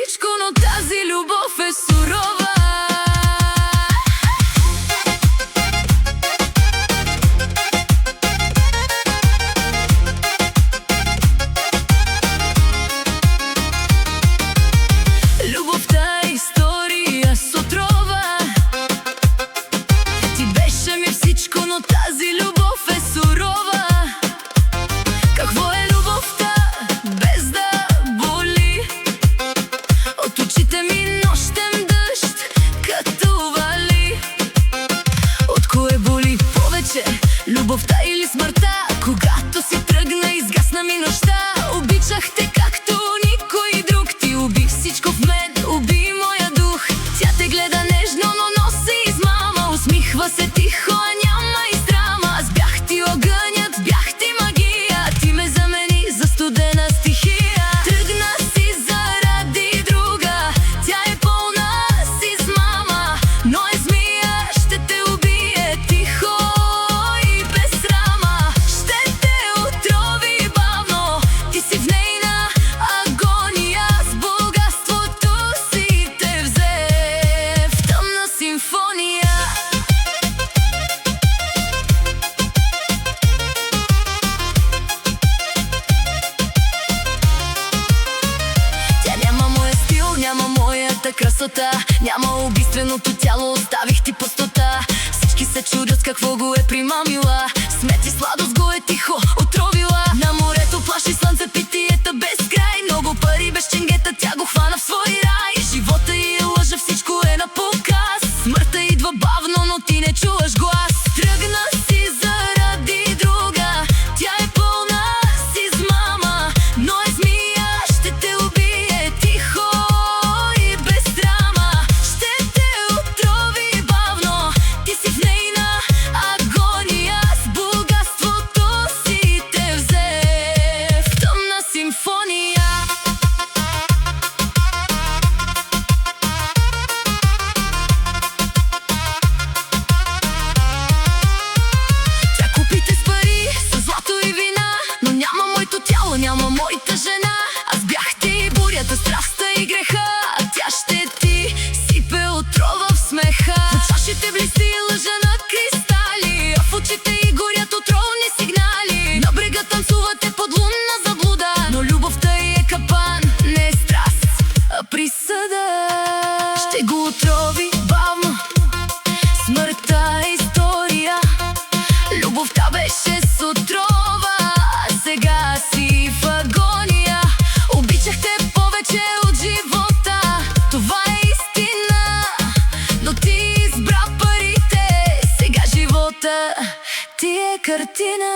всичко, но тази любов е сурова. Любовта е история с отрова. Ти беше ми всичко, но тази любов е сурова. Какво е любовта без да боли? От очите ми нощем дъжд като вали. От кое боли повече, любовта или смъртта? Когато си тръгна, изгасна ми нощта. Обичах те както никой друг. Ти уби всичко в мен, уби моя дух. Тя те гледа нежно, но носи измама. Усмихва се тихо, а няма издрама. Аз бях ти огънят, бях ти магия. Ти ме замени за студена стихия. Тръгна си заради друга. Тя е пълна с измама, но е змия, ще те убие тихо и без срама. Ще те отрови бавно, ти си в нейна агония. С богатството си те взе в тъмна симфония. Тя няма моя стил, няма моята красота, няма убийственото тяло, оставих ти пустота. Всички се чудят с какво го е примамила. Смет и сладост го е тихо отровила. На морето плаши слънце, питиета без край. Много пари без ченгета, тя го хвана в свой рай. Живота й е лъжа, всичко е на показ. Смъртта идва бавно, но ти не чуваш глас. Тръгна си заради друга. Тя е пълна с измама, но е змия, ще те убие тихо и без драма. Ще те отрови бавно, ти си в нейна агония. С богатството си те взе в тъмна симфония. Тя купите с пари, с злато и вина, но няма моето тяло, няма моята жена. Аз бях ти бурята, страстта и греха, а тя ще ти сипе отрова в смеха. В чашите блести лъжа на кристали, а в очите й горят отровни сигнали. На брега танцувате под лунна заблуда, но любовта й е капан, не е страст, а присъда. Ще го отрови бавно, смъртта е история. Любовта беше с отрова, а сега си в агония. Обичах те повече от живота, това е истина, но ти избра парите. Сега живота ти е картина.